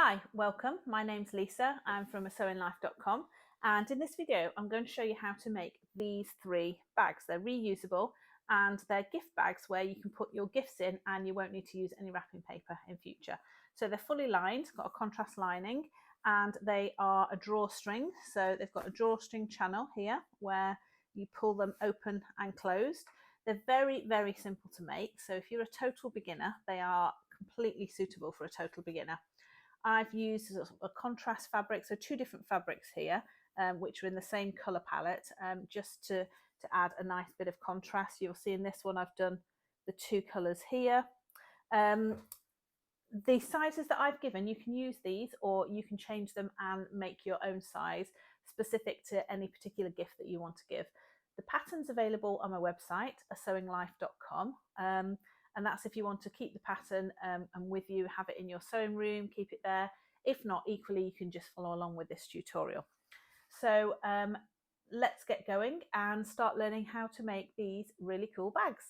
Hi, welcome. My name's Lisa. I'm from sewnlife.com, and in this video I'm going to show you how to make these three bags. They're reusable and they're gift bags where you can put your gifts in and you won't need to use any wrapping paper in future. So they're fully lined, got a contrast lining, and they are a drawstring. So they've got a drawstring channel here where you pull them open and closed. They're very, very simple to make. So if you're a total beginner, they are completely suitable for a total beginner. I've used a contrast fabric, so two different fabrics here, which are in the same colour palette, just to add a nice bit of contrast. You'll see in this one I've done the two colours here. The sizes that I've given, you can use these or you can change them and make your own size specific to any particular gift that you want to give. The pattern's available on my website, sewnlife.com. And that's if you want to keep the pattern and with you, have it in your sewing room, keep it there. If not, equally, you can just follow along with this tutorial. So let's get going and start learning how to make these really cool bags.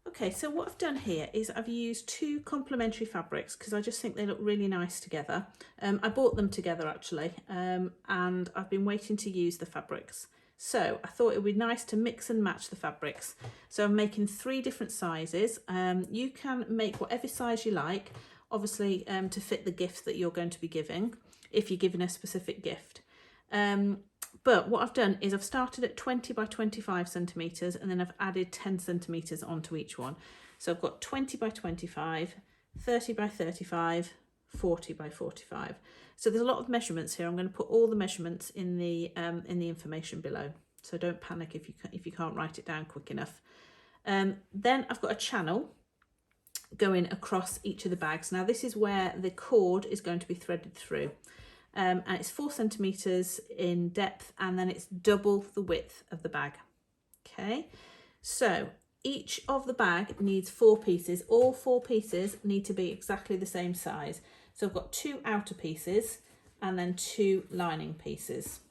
Okay, so what I've done here is I've used two complementary fabrics because I just think they look really nice together. I bought them together actually, and I've been waiting to use the fabrics. So I thought it would be nice to mix and match the fabrics. So I'm making three different sizes. You can make whatever size you like, obviously to fit the gift that you're going to be giving, if you're giving a specific gift. But what I've done is I've started at 20 by 25 centimetres and then I've added 10 centimetres onto each one. So I've got 20 by 25, 30 by 35, 40 by 45. So there's a lot of measurements here. I'm going to put all the measurements in the information below. So don't panic if you can't write it down quick enough. Then I've got a channel going across each of the bags. Now this is where the cord is going to be threaded through. And it's 4 centimetres in depth and then it's double the width of the bag. Okay, so each of the bag needs 4 pieces. All 4 pieces need to be exactly the same size. So I've got 2 outer pieces and then 2 lining pieces.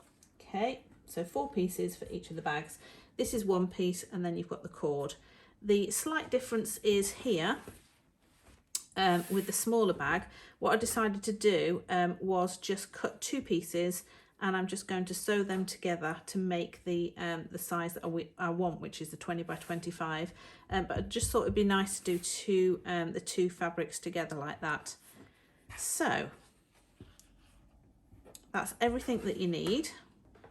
Okay, so 4 pieces for each of the bags. This is 1 piece and then you've got the cord. The slight difference is here. With the smaller bag, what I decided to do was just cut 2 pieces and I'm just going to sew them together to make the size that I want, which is the 20 by 25. But I just thought it'd be nice to do the two fabrics together like that. So that's everything that you need.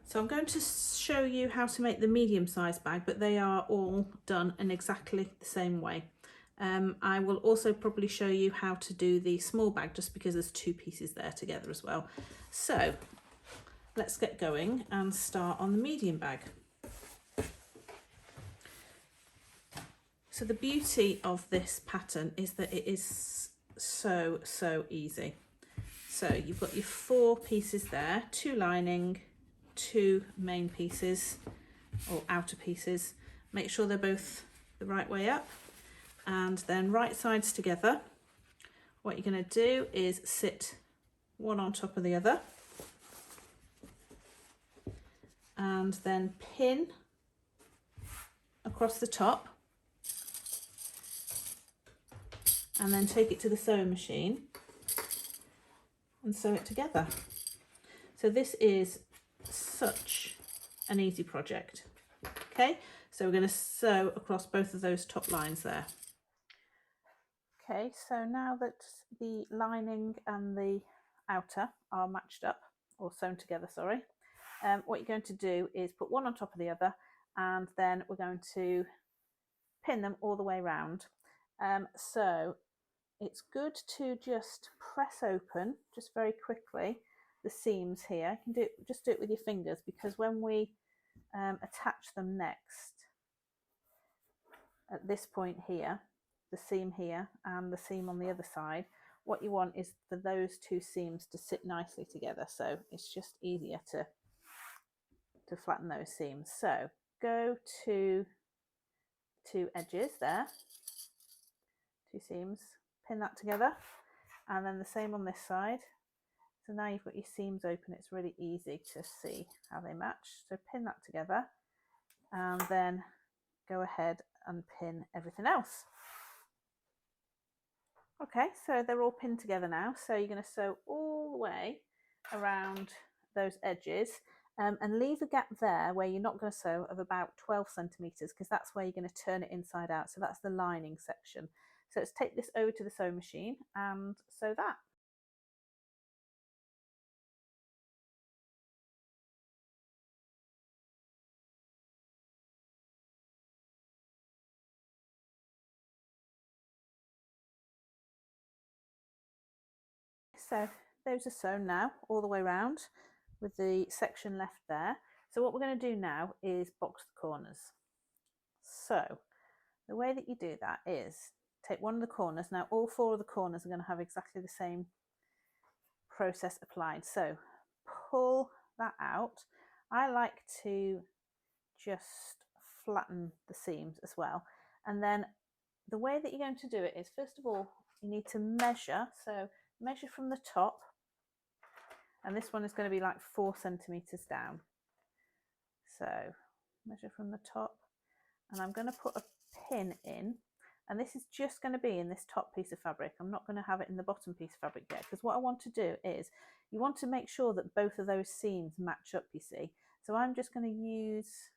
So I'm going to show you how to make the medium size bag, but they are all done in exactly the same way. I will also probably show you how to do the small bag just because there's 2 pieces there together as well. So let's get going and start on the medium bag. So the beauty of this pattern is that it is so easy. So you've got your 4 pieces there, 2 lining, 2 main pieces or outer pieces. Make sure they're both the right way up. And then right sides together. What you're going to do is sit one on top of the other and then pin across the top and then take it to the sewing machine and sew it together. So this is such an easy project. Okay, so we're going to sew across both of those top lines there. Okay, so now that the lining and the outer are matched up, or sewn together, sorry, what you're going to do is put one on top of the other and then we're going to pin them all the way around. So it's good to just press open, just very quickly, the seams here. You can just do it with your fingers because when we attach them next, at this point here, the seam here and the seam on the other side, what you want is for those 2 seams to sit nicely together, so it's just easier to flatten those seams. So go to 2 edges there, 2 seams, pin that together, and then the same on this side. So now you've got your seams open, it's really easy to see how they match. So pin that together and then go ahead and pin everything else. Okay, so they're all pinned together now. So you're going to sew all the way around those edges, and leave a gap there where you're not going to sew of about 12 centimetres, because that's where you're going to turn it inside out. So that's the lining section. So let's take this over to the sewing machine and sew that. So those are sewn now all the way around with the section left there. So what we're going to do now is box the corners. So the way that you do that is take one of the corners. Now all four of the corners are going to have exactly the same process applied. So pull that out. I like to just flatten the seams as well. And then the way that you're going to do it is, first of all, you need to measure. So measure from the top, and this one is going to be like 4 centimeters down. So measure from the top, and I'm going to put a pin in, and this is just going to be in this top piece of fabric. I'm not going to have it in the bottom piece of fabric yet, because what I want to do is you want to make sure that both of those seams match up, you see. So I'm just going to use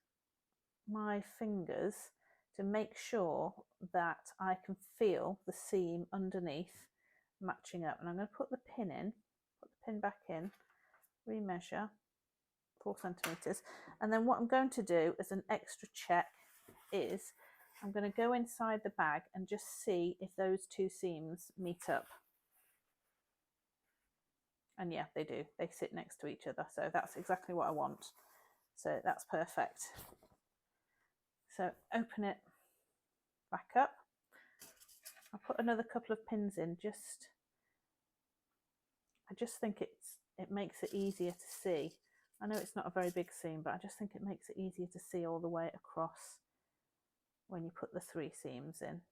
my fingers to make sure that I can feel the seam underneath matching up. And I'm going to put the pin in, put the pin back in, remeasure 4 centimeters. And then what I'm going to do as an extra check is I'm going to go inside the bag and just see if those two seams meet up. And yeah, they do. They sit next to each other. So that's exactly what I want. So that's perfect. So open it back up. I'll put another couple of pins in. I just think it makes it easier to see. I know it's not a very big seam, but I just think it makes it easier to see all the way across when you put the 3 seams in.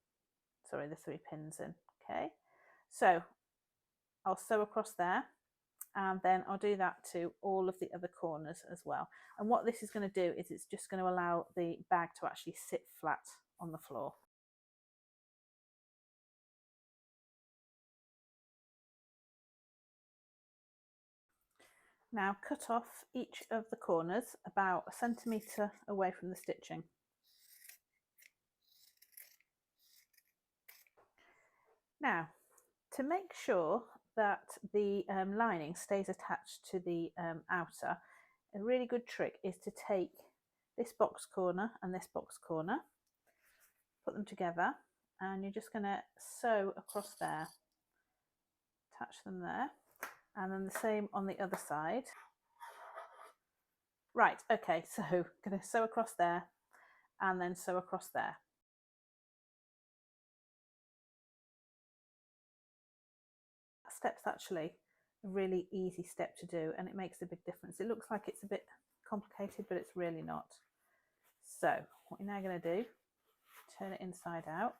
Sorry, the 3 pins in. Okay, so I'll sew across there, and then I'll do that to all of the other corners as well. And what this is going to do is it's just going to allow the bag to actually sit flat on the floor. Now cut off each of the corners about 1 centimetre away from the stitching. Now, to make sure that the lining stays attached to the outer, a really good trick is to take this box corner and this box corner, put them together, and you're just going to sew across there, attach them there, and then the same on the other side. Right, okay, so going to sew across there and then sew across there. That step's actually a really easy step to do, and it makes a big difference. It looks like it's a bit complicated, but it's really not. So what you're now going to do, turn it inside out.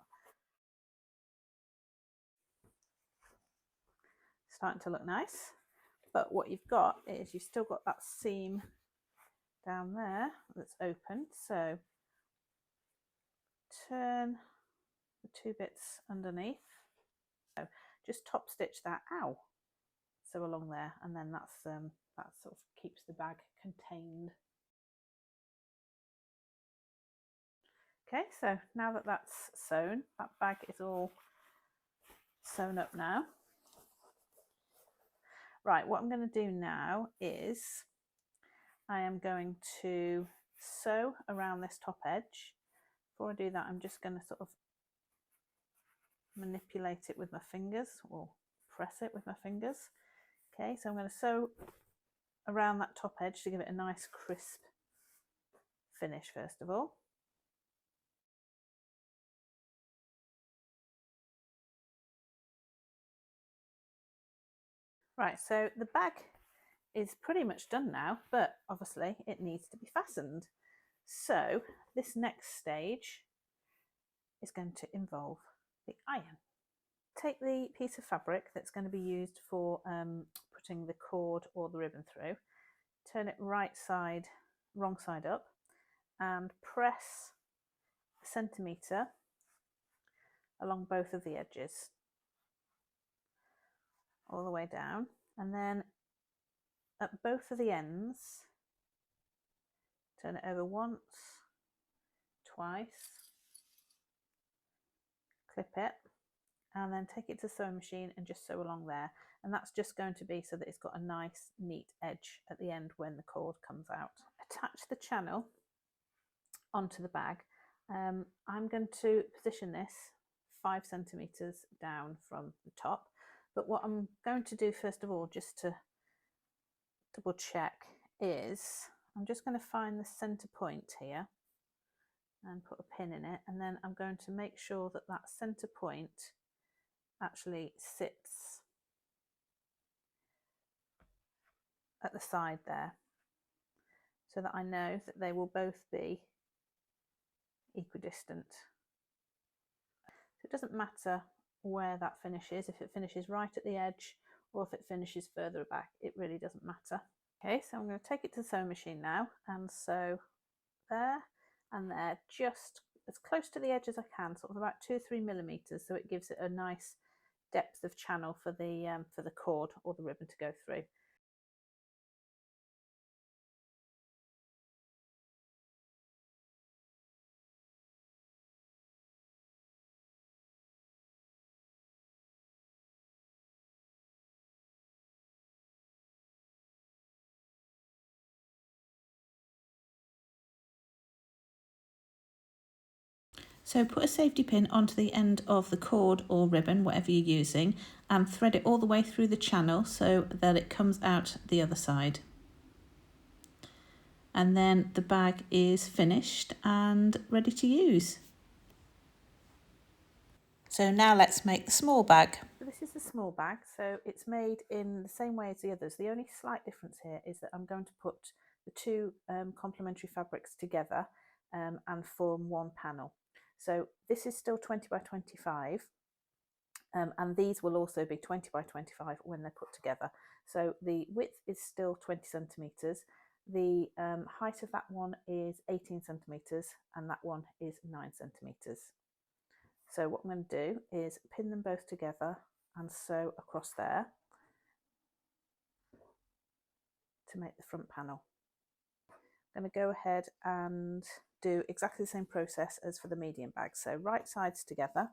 Starting to look nice, but what you've got is you've still got that seam down there that's open. So turn the 2 bits underneath. So just top stitch that, ow, so along there, and then that sort of keeps the bag contained. Okay, so now that that's sewn, that bag is all sewn up now. Right, what I'm going to do now is I am going to sew around this top edge. Before I do that, I'm just going to sort of manipulate it with my fingers, or press it with my fingers. Okay, so I'm going to sew around that top edge to give it a nice crisp finish first of all. Right, so the bag is pretty much done now, but obviously it needs to be fastened. So this next stage is going to involve the iron. Take the piece of fabric that's going to be used for putting the cord or the ribbon through, turn it wrong side up, and press 1 centimetre along both of the edges. all the way down, and then at both of the ends, turn it over once, twice, clip it, and then take it to the sewing machine and just sew along there. And that's just going to be so that it's got a nice neat edge at the end when the cord comes out. Attach the channel onto the bag. I'm going to position this 5 centimeters down from the top, but what I'm going to do first of all, just to double check, is I'm just going to find the center point here and put a pin in it, and then I'm going to make sure that that center point actually sits at the side there, so that I know that they will both be equidistant. So it doesn't matter where that finishes, if it finishes right at the edge or if it finishes further back, it really doesn't matter. Okay, so I'm going to take it to the sewing machine now and sew there and there, just as close to the edge as I can, sort of about 2 or 3 millimeters, so it gives it a nice depth of channel for the cord or the ribbon to go through. So put a safety pin onto the end of the cord or ribbon, whatever you're using, and thread it all the way through the channel so that it comes out the other side. And then the bag is finished and ready to use. So now let's make the small bag. So this is the small bag, so it's made in the same way as the others. The only slight difference here is that I'm going to put the two complementary fabrics together and form one panel. So this is still 20 by 25, and these will also be 20 by 25 when they're put together. So the width is still 20 centimetres, the height of that one is 18 centimetres, and that one is 9 centimetres. So what I'm going to do is pin them both together and sew across there to make the front panel. I'm going to go ahead and do exactly the same process as for the medium bag. So right sides together,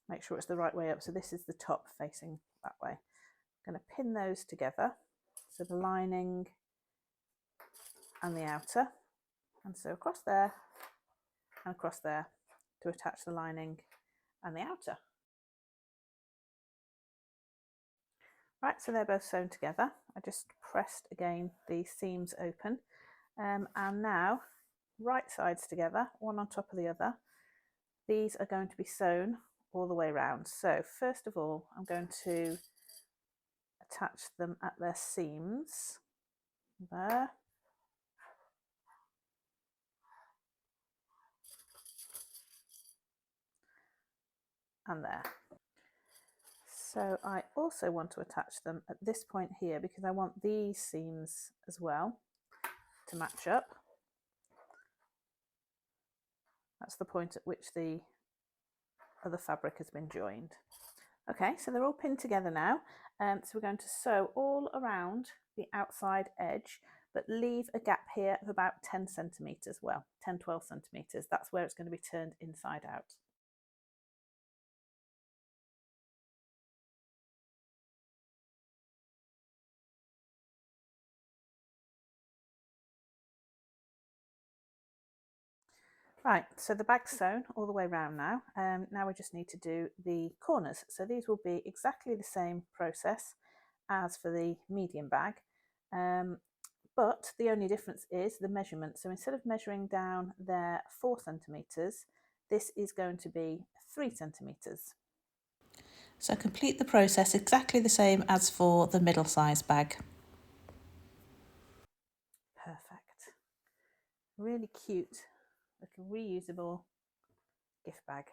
make sure it's the right way up. So this is the top facing that way. I'm going to pin those together, so the lining and the outer, and so across there and across there to attach the lining and the outer. Right, so they're both sewn together. I just pressed again the seams open, and now right sides together, one on top of the other. These are going to be sewn all the way around. So first of all, I'm going to attach them at their seams there, and there. So I also want to attach them at this point here because I want these seams as well to match up. That's the point at which the other fabric has been joined. Okay, so they're all pinned together now. So we're going to sew all around the outside edge, but leave a gap here of about 10 centimetres, well, 10-12 centimetres. That's where it's going to be turned inside out. Right, so the bag's sewn all the way around now. Now we just need to do the corners. So these will be exactly the same process as for the medium bag, but the only difference is the measurement. So instead of measuring down there 4 centimetres, this is going to be 3 centimetres. So complete the process exactly the same as for the middle size bag. Perfect. Really cute little reusable gift bag.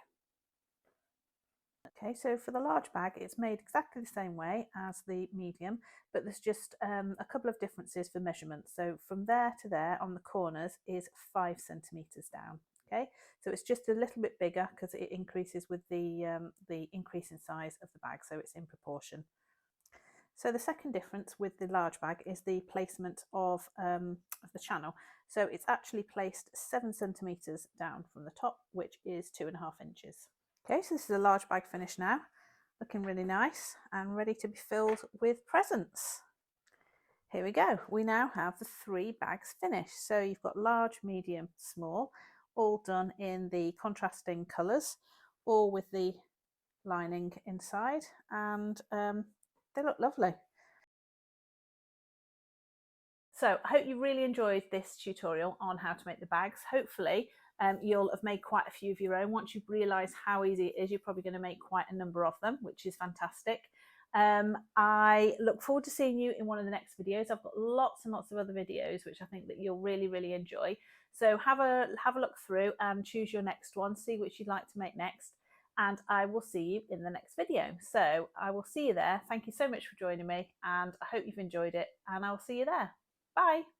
Okay, so for the large bag, it's made exactly the same way as the medium, but there's just a couple of differences for measurements. So from there to there on the corners is 5 centimetres down. Okay, so it's just a little bit bigger because it increases with the increase in size of the bag, so it's in proportion. So the second difference with the large bag is the placement of the channel. So it's actually placed 7 centimetres down from the top, which is 2.5 inches. Okay, so this is a large bag finished now, looking really nice and ready to be filled with presents. Here we go. We now have the 3 bags finished. So you've got large, medium, small, all done in the contrasting colours, all with the lining inside, and they look lovely. So I hope you really enjoyed this tutorial on how to make the bags. Hopefully you'll have made quite a few of your own. Once you've realised how easy it is, you're probably going to make quite a number of them, which is fantastic. I look forward to seeing you in one of the next videos. I've got lots and lots of other videos which I think that you'll really enjoy. So have a look through and choose your next one, see which you'd like to make next, and I will see you in the next video. So I will see you there. Thank you so much for joining me, and I hope you've enjoyed it, and I'll see you there. Bye.